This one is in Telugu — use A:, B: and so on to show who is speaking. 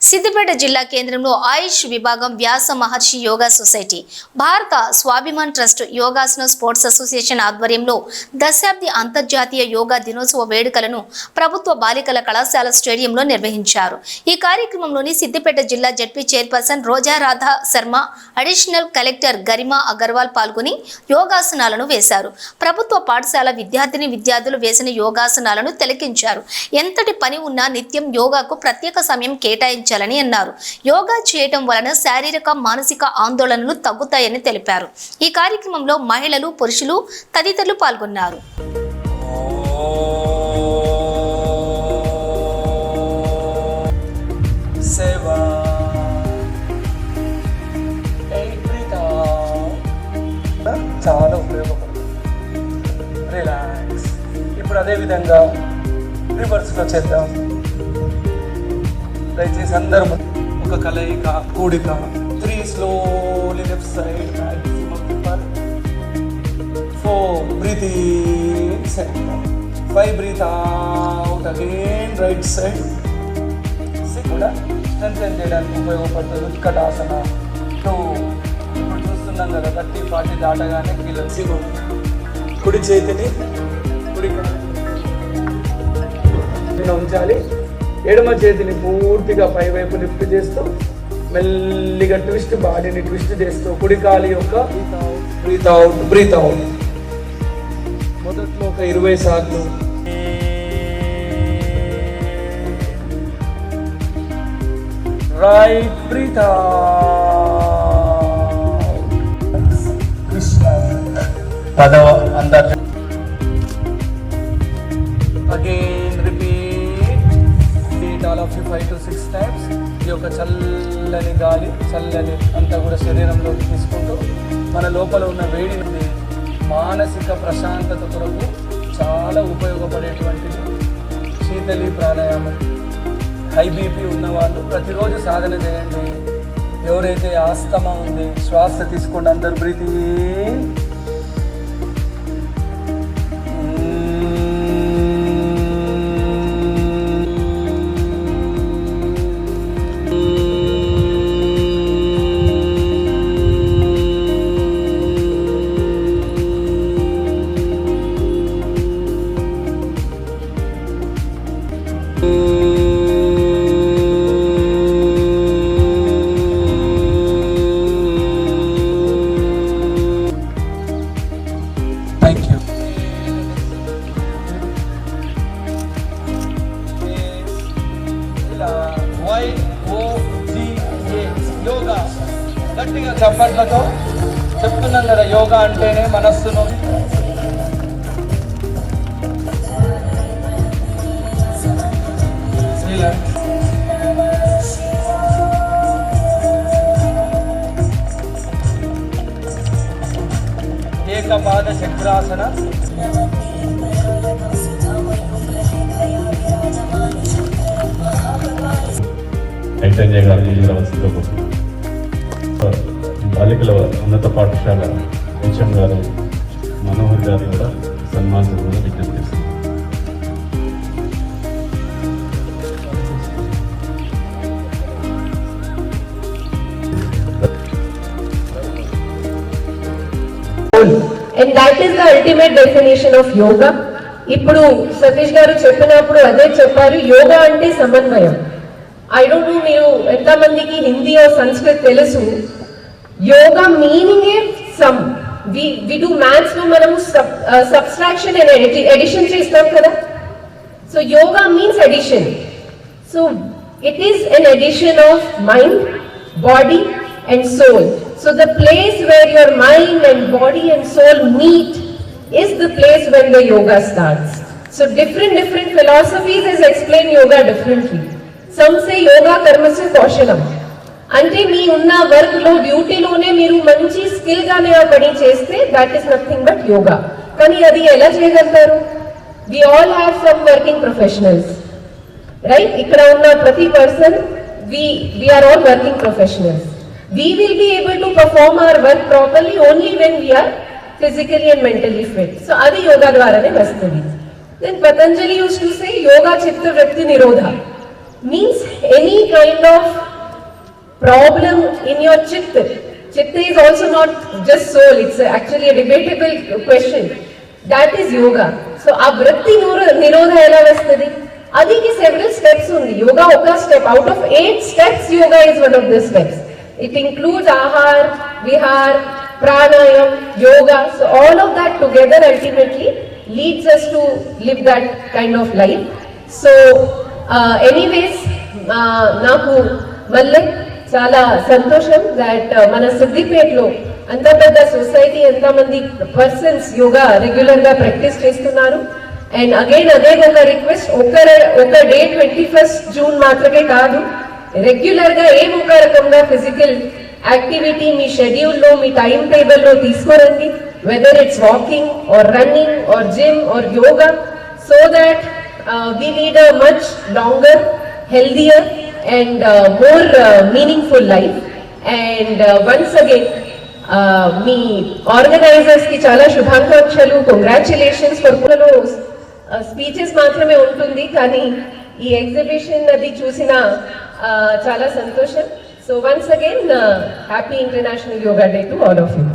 A: సిద్దిపేట జిల్లా కేంద్రంలో ఆయుష్ విభాగం వ్యాస మహర్షి యోగా సొసైటీ, భారత Swabhiman trust, yogasana sports association ఆధ్వర్యంలో దశాబ్ది అంతర్జాతీయ యోగా దినోత్సవ వేడుకలను ప్రభుత్వ బాలికల కళాశాల స్టేడియంలో నిర్వహించారు. ఈ కార్యక్రమంలోని సిద్దిపేట జిల్లా జడ్పీ చైర్పర్సన్ రోజా రాధా శర్మ, అడిషనల్ కలెక్టర్ గరిమా అగర్వాల్ పాల్గొని యోగాసనాలను వేశారు. ప్రభుత్వ పాఠశాల విద్యార్థులు వేసిన యోగాసనాలను తిలకించారు. ఎంతటి పని ఉన్నా నిత్యం యోగాకు ప్రత్యేక సమయం కేటాయించారు అన్నారు. యోగా చేయటం వలన శారీరక మానసిక ఆందోళనలు తగ్గుతాయని తెలిపారు. ఈ కార్యక్రమంలో మహిళలు, పురుషులు తదితరులు పాల్గొన్నారు.
B: చాలా ఉపయోగపడుతుంది. రిలాక్స్. ఇప్పుడు అదే విధంగా రివర్స్లో చేద్దాం. దయచేసి అందరూ ఒక కలయిక, కూడిక. 3 slowly left side, maximum 4 breath in, 5 breath out, again right side. 6 కూడా స్ట్రెంథెన్ చేయడానికి ఉపయోగపడుతుంది. ఉత్కటాసన 2. ఇప్పుడు చూస్తున్నాం కదా 30-40 దాటగానే కీళ్ళ కుడి చేతిని కుడి ఉంచాలి. ఎడమ చేతిని పూర్తిగా పైవైపు లిఫ్ట్ చేస్తూ మెల్లిగా ట్విస్ట్, బాడీని ట్విస్ట్ చేస్తూ కుడి కాలి యొక్క బ్రీత్ అవుట్, బ్రీత్ అవుట్. మొదట్లో ఒక 20 సార్లు. Right breathe out. కృష్ణ. పదవ అందర్ again repeat all of you 5 to 6 times. ఈ యొక్క చల్లని గాలి, చల్లని అంతా కూడా శరీరంలోకి తీసుకుంటూ మన లోపల ఉన్న వేడిని, మానసిక ప్రశాంతత కొరకు చాలా ఉపయోగపడేటువంటిది శీతలి ప్రాణాయామం. హై బీపీ ఉన్నవాళ్ళు ప్రతిరోజు సాధన చేయండి. ఎవరైతే ఆస్తమా ఉంది, శ్వాస తీసుకోండి. అందరు బ్రీతింగ్. యోగా గట్టిగా చప్పట్లతో చెప్తున్నాం కదా. యోగా అంటేనే మనస్సును ఏకపాద చక్రాసన.
C: చైతన్య గాంధీ యూనివర్సిటీలో బాలికల ఉన్నత పాఠశాల హెచ్ఎం గారు మనోహర్ గారు కూడా సన్మానించడం విజ్ఞప్తి చేస్తున్నారు.
D: And that is the ultimate definition of yoga. ఇప్పుడు సతీష్ గారు చెప్పినప్పుడు అదే చెప్పారు, యోగా అంటే సమన్వయం. ఐ డోంట్ నో మీరు ఎంతమందికి హిందీ or సంస్కృత్ తెలుసు. Yoga meaning sum. We do maths లో మనము సబ్స్ట్రాక్షన్ అండ్ ఎడిషన్ చేస్తాం కదా. So yoga means addition. So it is an addition of mind, body and soul. So the place where your mind and body and soul meet is the place when the yoga starts. So different philosophies has explained yoga differently. Some say yoga karmasya kaushalam. అంటే మీ ఉన్న వర్క్ లో, డ్యూటీలోనే మీరు మంచి స్కిల్ గానే ఆ పని చేస్తే that is nothing but yoga. కానీ అది ఎలా చేయగలుగుతారు? We all have some working professionals, right? ఇక్కడ ఉన్న ప్రతి person we are all working professionals. We will be able to perform our work properly only when we are physically and mentally fit. So adi yoga dwarane vastadi. Then Patanjali used to say yoga chitta vritti nirodha. means any kind of problem in your chitta. Chitta is also not just soul, it's actually a debatable question. That is yoga. So ఆ వృత్తి నిరోధ ఎలా వస్తుంది? అదికి several steps ఉంది. యోగా ఒక step. Out of 8 steps, yoga is one of the steps. It includes ahar, vihar, pranayam, yoga. So all of that together ultimately leads us to live that kind of life. So anyways, నాకు మళ్ళీ చాలా సంతోషం దట్ మన సిద్దిపేటలో అంత పెద్ద సొసైటీ ఎంతమంది పర్సన్స్ యోగా రెగ్యులర్ గా ప్రాక్టీస్ చేస్తున్నారు. అండ్ అగైన్ అదే ఒక రిక్వెస్ట్, ఒక డే 21 జూన్ మాత్రమే కాదు, రెగ్యులర్ గా ఒక రకంగా ఫిజికల్ యాక్టివిటీ మీ షెడ్యూల్లో మీ టైం టేబుల్లో తీసుకోరండి, whether it's walking or running or gym or yoga, so that we lead a much longer, healthier and more meaningful life. And once again me organisers కి చాలా శుభాకాంక్షలు, కంగ్రాచులేషన్స్ ఫర్ స్పీచెస్ మాత్రమే ఉంటుంది కానీ ఈ ఎగ్జిబిషన్ అది చూసిన చాలా సంతోషం. So once again happy international yoga day to all of you.